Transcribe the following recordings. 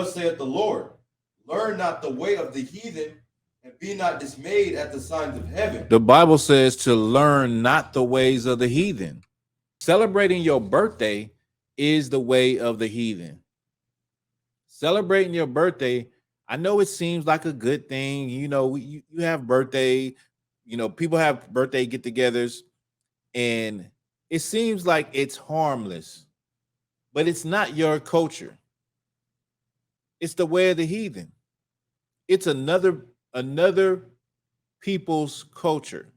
thus saith the Lord, learn not the way of the heathen, and be not dismayed at the signs of heaven. The Bible says to learn not the ways of the heathen. Celebrating your birthday is the way of the heathen. Celebrating your birthday, I know it seems like a good thing. You know, you have birthday, you know, people have birthday get-togethers, and it seems like it's harmless, but it's not your culture. It's the way of the heathen. It's another people's culture.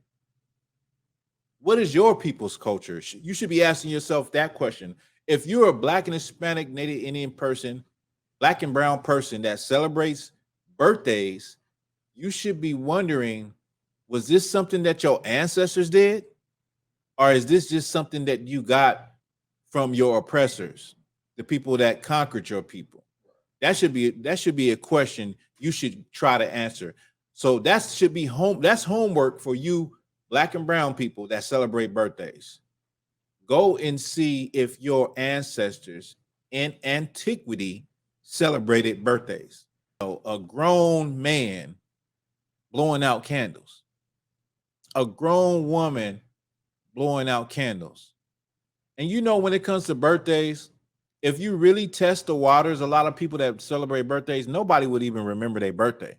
What is your people's culture? You should be asking yourself that question. If you're a Black and Hispanic Native Indian person, Black and brown person that celebrates birthdays, you should be wondering, was this something that your ancestors did? Or is this just something that you got from your oppressors, the people that conquered your people? That should be a question you should try to answer. So that should be that's homework for you Black and brown people that celebrate birthdays. Go and see if your ancestors in antiquity celebrated birthdays. A grown man blowing out candles, a grown woman blowing out candles. And you know, when it comes to birthdays, if you really test the waters, a lot of people that celebrate birthdays, nobody would even remember their birthday.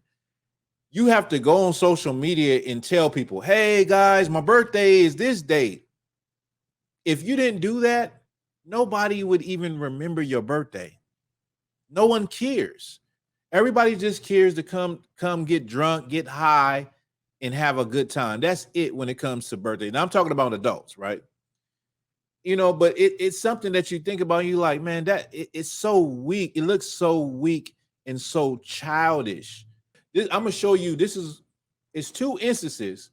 You have to go on social media and tell people, hey guys, my birthday is this date. If you didn't do that, nobody would even remember your birthday. No one cares. Everybody just cares to come get drunk, get high, and have a good time. That's it when it comes to birthday. Now I'm talking about adults, right? You know, but it's something that you think about. You like, man, it's so weak. It looks so weak and so childish. I'm gonna show you. It's two instances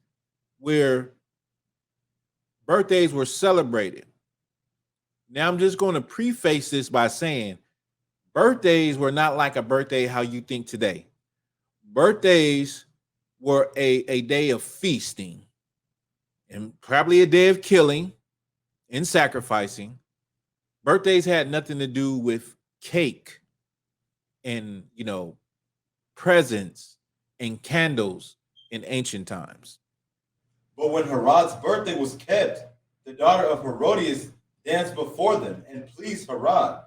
where birthdays were celebrated. Now I'm just going to preface this by saying birthdays were not like a birthday how you think today. Birthdays were a day of feasting and probably a day of killing and sacrificing. Birthdays had nothing to do with cake and, you know, presents and candles in ancient times. But when Herod's birthday was kept, the daughter of Herodias danced before them and pleased Herod.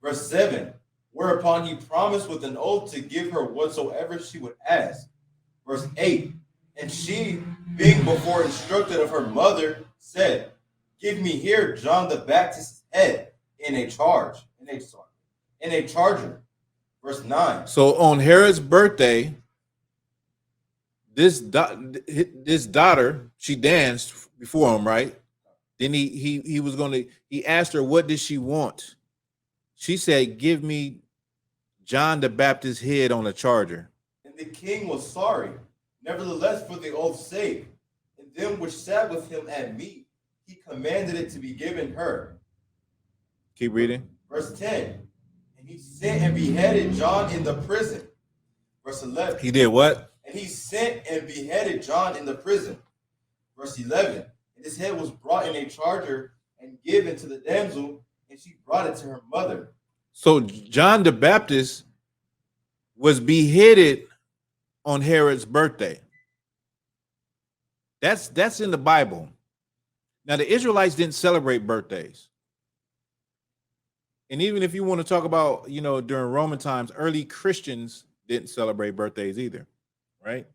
Verse 7, whereupon he promised with an oath to give her whatsoever she would ask. Verse 8, and she, being before instructed of her mother, said, give me here John the Baptist's head in a charger. Verse 9. So on Herod's birthday, this daughter, she danced before him, right? Then he asked her, what did she want? She said, give me John the Baptist's head on a charger. And the king was sorry, nevertheless for the oath's sake, and them which sat with him at meat, he commanded it to be given her. Keep reading. Verse 10, and he sent and beheaded John in the prison. Verse 11. He did what? And he sent and beheaded John in the prison. Verse 11, and his head was brought in a charger and given to the damsel, and she brought it to her mother. So John the Baptist was beheaded on Herod's birthday. That's in the Bible. Now, the Israelites didn't celebrate birthdays. And even if you want to talk about, you know, during Roman times, early Christians didn't celebrate birthdays either, right?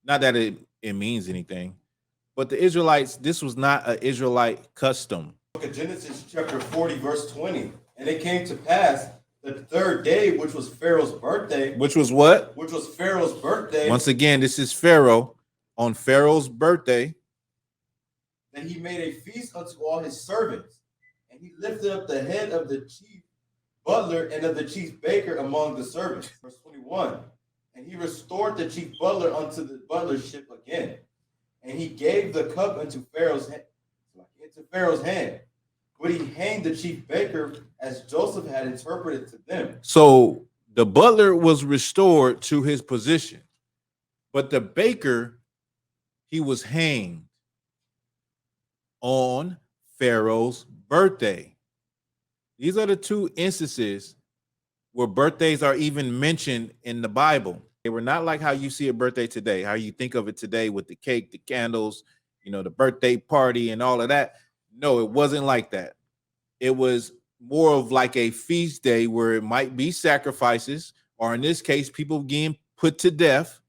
Not that it means anything, but the Israelites, this was not an Israelite custom. Look at Genesis chapter 40, verse 20. And it came to pass the third day, which was Pharaoh's birthday. Which was what? Which was Pharaoh's birthday. Once again, this is Pharaoh on Pharaoh's birthday. Then he made a feast unto all his servants, and he lifted up the head of the chief butler and of the chief baker among the servants. Verse 21. And he restored the chief butler unto the butlership again, and he gave the cup into Pharaoh's hand. But he hanged the chief baker as Joseph had interpreted to them. So the butler was restored to his position, but the baker, he was hanged on Pharaoh's birthday. These are the two instances where birthdays are even mentioned in the Bible. They were not like how you see a birthday today, how you think of it today with the cake, the candles, the birthday party and all of that. No, it wasn't like that. It was more of like a feast day where it might be sacrifices, or in this case, people getting put to death,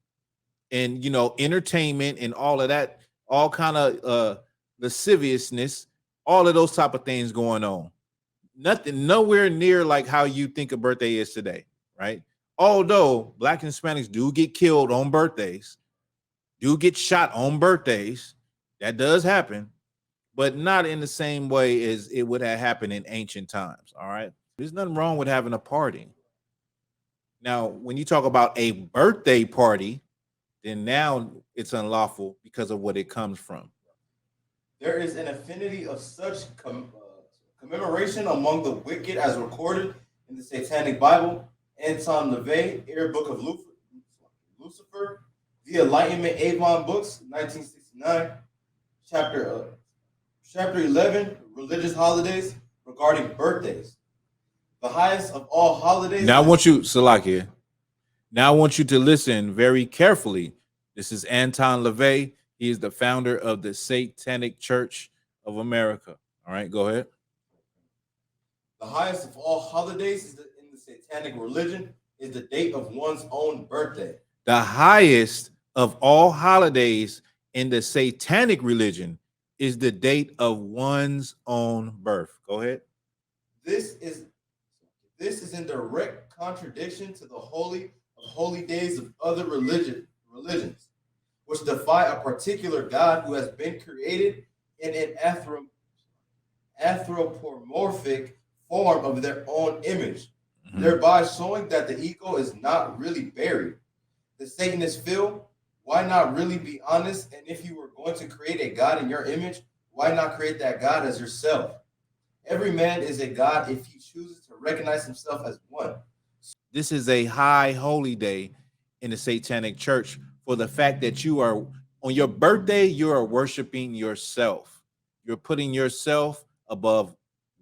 and entertainment and all of that, all kind of lasciviousness, all of those type of things going on. Nothing, nowhere near like how you think a birthday is today, right? Although Black and Hispanics do get killed on birthdays, do get shot on birthdays, that does happen, but not in the same way as it would have happened in ancient times. All right. There's nothing wrong with having a party. Now, when you talk about a birthday party, then now it's unlawful because of what it comes from. There is an affinity of such commemoration among the wicked as recorded in the Satanic Bible, Anton LaVey, Air Book of Lucifer, The Enlightenment Avon Books, 1969, Chapter 11, Religious Holidays, regarding birthdays. The highest of all holidays. Now I want you, Salakia, now I want you to listen very carefully. This is Anton LaVey. He is the founder of the Satanic Church of America. All right, go ahead. The highest of all holidays in the Satanic religion is the date of one's own birthday. The highest of all holidays in the Satanic religion is the date of one's own birth. Go ahead. This is in direct contradiction to the holy of holy days of other religions, which defy a particular God who has been created in an anthropomorphic form of their own image, thereby showing that the ego is not really buried. The Satanists feel, why not really be honest? And if you were going to create a God in your image, why not create that God as yourself? Every man is a God if he chooses to recognize himself as one. This is a high holy day in the Satanic Church for the fact that you are, on your birthday, you are worshiping yourself. You're putting yourself above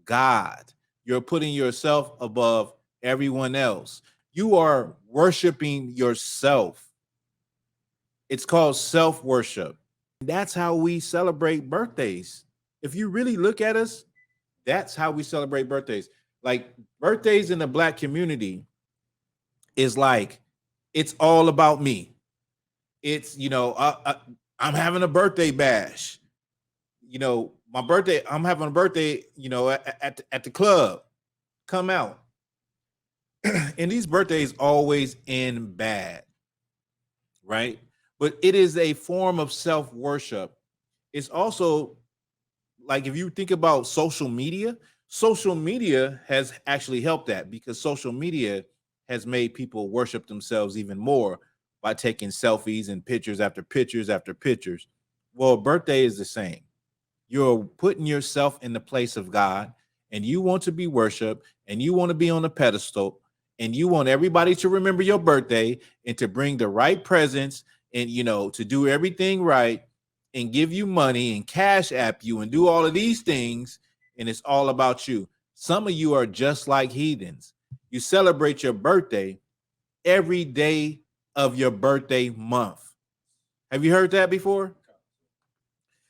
God. You're putting yourself above everyone else. You are worshiping yourself. It's called self-worship. That's how we celebrate birthdays. If you really look at us, that's how we celebrate birthdays. Like birthdays in the Black community is like, it's all about me. It's, I'm having a birthday bash. My birthday, I'm having a birthday, at the club. Come out. And these birthdays always end bad, right? But it is a form of self-worship. It's also like, if you think about social media has actually helped that, because social media has made people worship themselves even more by taking selfies and pictures after pictures after pictures. Well, birthday is the same. You're putting yourself in the place of God, and you want to be worshiped, and you want to be on a pedestal, and you want everybody to remember your birthday and to bring the right presents and, to do everything right and give you money and cash app you and do all of these things. And it's all about you. Some of you are just like heathens. You celebrate your birthday every day of your birthday month. Have you heard that before?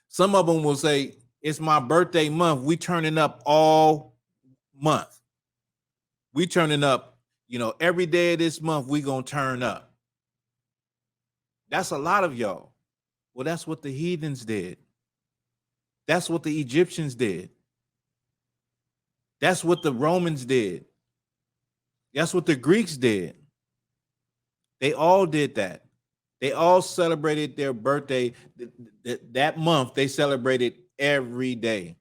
Some of them will say, it's my birthday month. We turning up all month. We turning up, every day of this month, we gonna turn up. That's a lot of y'all. Well, that's what the heathens did. That's what the Egyptians did. That's what the Romans did. That's what the Greeks did. They all did that. They all celebrated their birthday. That month, they celebrated every day.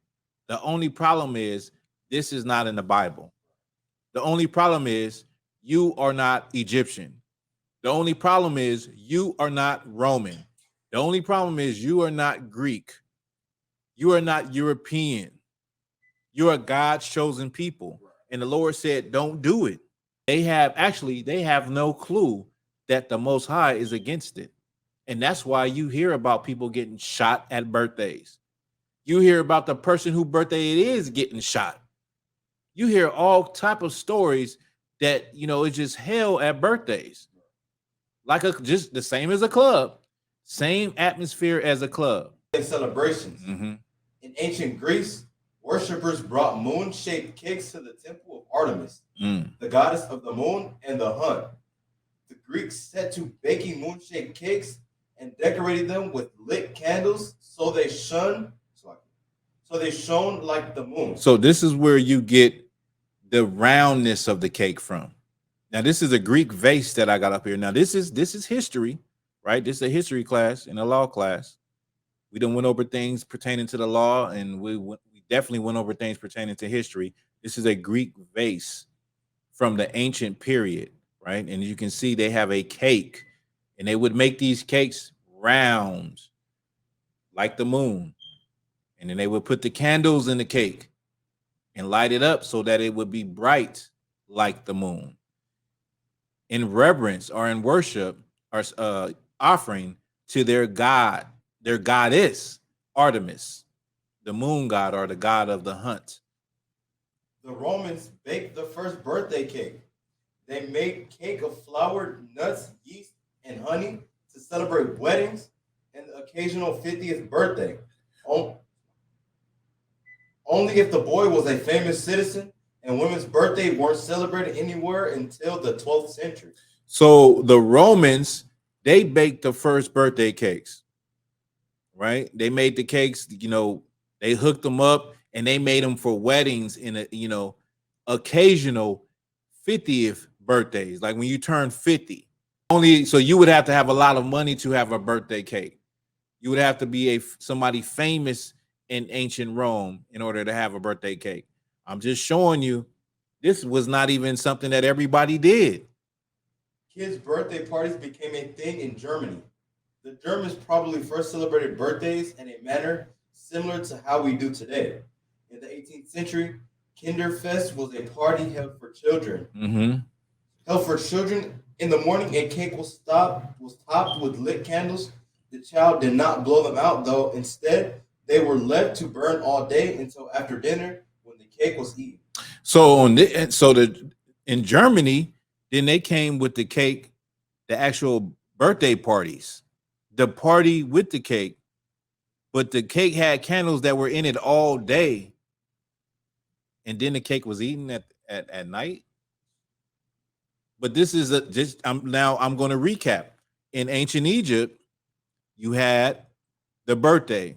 The only problem is, this is not in the Bible. The only problem is, you are not Egyptian. The only problem is, you are not Roman. The only problem is, you are not Greek. You are not European. You are God's chosen people. And the Lord said, don't do it. They have no clue that the Most High is against it. And that's why you hear about people getting shot at birthdays. You hear about the person whose birthday it is getting shot. You hear all type of stories that, you know, it's just hell at birthdays. Like just the same as a club, same atmosphere as a club. Celebrations. Mm-hmm. In ancient Greece, worshippers brought moon-shaped cakes to the temple of Artemis, the goddess of the moon and the hunt. The Greeks set to baking moon-shaped cakes and decorated them with lit candles so they shone like the moon. So this is where you get the roundness of the cake from. Now this is a Greek vase that I got up here. Now this is history, right? This is a history class and a law class. We done went over things pertaining to the law, and we definitely went over things pertaining to history. This is a Greek vase from the ancient period, right? And you can see they have a cake, and they would make these cakes round like the moon. And then they would put the candles in the cake and light it up so that it would be bright like the moon. In reverence or in worship or offering to their god, their goddess, Artemis, the moon god or the god of the hunt. The Romans baked the first birthday cake. They made cake of flour, nuts, yeast, and honey to celebrate weddings and the occasional 50th birthday. Only if the boy was a famous citizen, and women's birthday weren't celebrated anywhere until the 12th century. So the Romans, they baked the first birthday cakes, right? They made the cakes, you know, they hooked them up and they made them for weddings in a, you know, occasional 50th birthdays, like when you turn 50. Only so you would have to have a lot of money to have a birthday cake. You would have to be somebody famous in ancient Rome in order to have a birthday cake. I'm just showing you this was not even something that everybody did. Kids' birthday parties became a thing in Germany. The Germans probably first celebrated birthdays in a manner similar to how we do today. In the 18th century, Kinderfest was a party held for children. Held for children. In the morning, a cake was topped with lit candles. The child did not blow them out, though. Instead, they were left to burn all day until after dinner when the cake was eaten. So in Germany, then they came with the cake, the actual birthday parties, the party with the cake, but the cake had candles that were in it all day, and then the cake was eaten at night. But this is I'm going to recap. In ancient Egypt, you had the birthday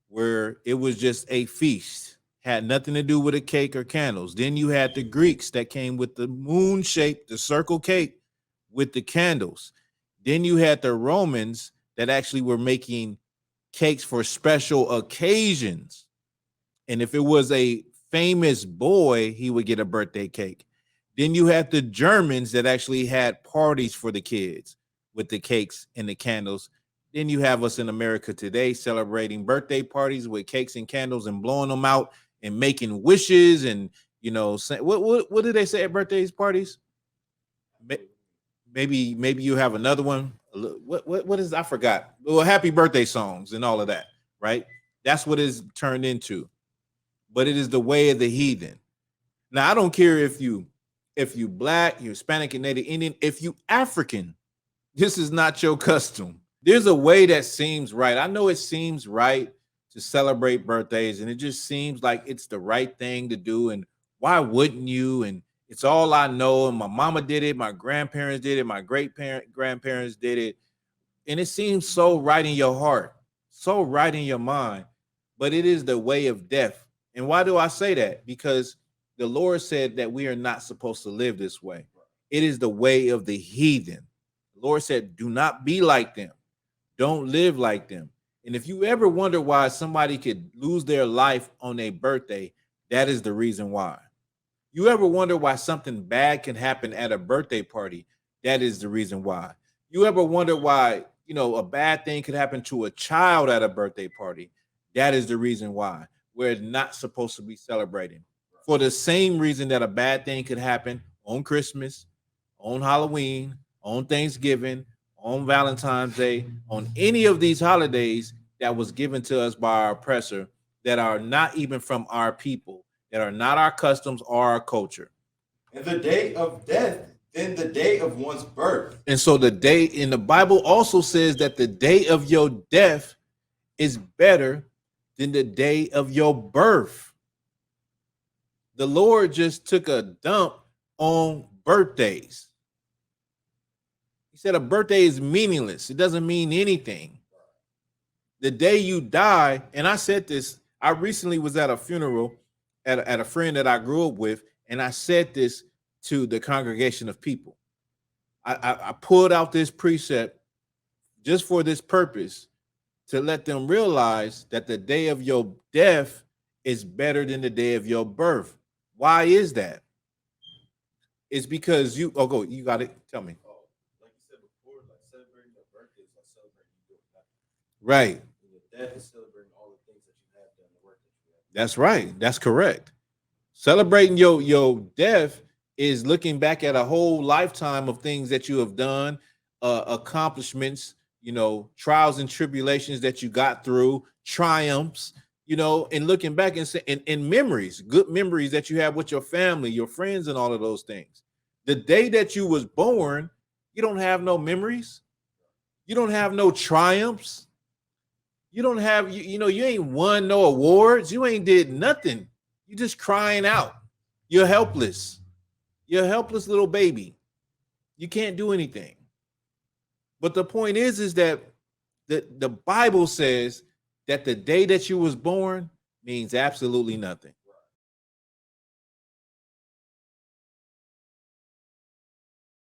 where it was just a feast, had nothing to do with a cake or candles. Then you had the Greeks that came with the moon shape, the circle cake with the candles. Then you had the Romans that actually were making cakes for special occasions. And if it was a famous boy, he would get a birthday cake. Then you had the Germans that actually had parties for the kids with the cakes and the candles. Then you have us in America today celebrating birthday parties with cakes and candles and blowing them out and making wishes and, you know, what do they say at birthdays parties? Maybe you have another one. What is, I forgot. Well, happy birthday songs and all of that, right? That's what it's turned into. But it is the way of the heathen. Now, I don't care if you Black, you Hispanic and Native Indian, if you African, this is not your custom. There's a way that seems right. I know it seems right to celebrate birthdays, and it just seems like it's the right thing to do. And why wouldn't you? And it's all I know. And my mama did it, my grandparents did it, my grandparents did it. And it seems so right in your heart, so right in your mind. But it is the way of death. And why do I say that? Because the Lord said that we are not supposed to live this way. It is the way of the heathen. The Lord said, do not be like them. Don't live like them. And if you ever wonder why somebody could lose their life on their birthday, that is the reason why. You ever wonder why something bad can happen at a birthday party? That is the reason why. You ever wonder why, you know, a bad thing could happen to a child at a birthday party? That is the reason why. We're not supposed to be celebrating. For the same reason that a bad thing could happen on Christmas, on Halloween, on Thanksgiving, on Valentine's Day, on any of these holidays that was given to us by our oppressor that are not even from our people, that are not our customs or our culture. and the day of death than the day of one's birth. And so the day in the Bible also says that the day of your death is better than the day of your birth. The Lord just took a dump on birthdays. He said a birthday is meaningless. It doesn't mean anything. The day you die, and I said this, I recently was at a funeral at a friend that I grew up with, and I said this to the congregation of people. I pulled out this precept just for this purpose, to let them realize that the day of your death is better than the day of your birth. Why is that? It's because you got it. Tell me. Oh, like you said before, like celebrating your birthday is like celebrating you doing nothing. Right. And your death is celebrating all the things that you have done, the work that you have done. That's right. That's correct. Celebrating your death is looking back at a whole lifetime of things that you have done, accomplishments, trials and tribulations that you got through, triumphs, and looking back and saying, and memories, good memories that you have with your family, your friends, and all of those things. The day that you was born, you don't have no memories. You don't have no triumphs. You don't have, you ain't won no awards. You ain't did nothing. You just crying out. You're helpless. You're a helpless little baby. You can't do anything. But the point is that the Bible says that the day that you was born means absolutely nothing.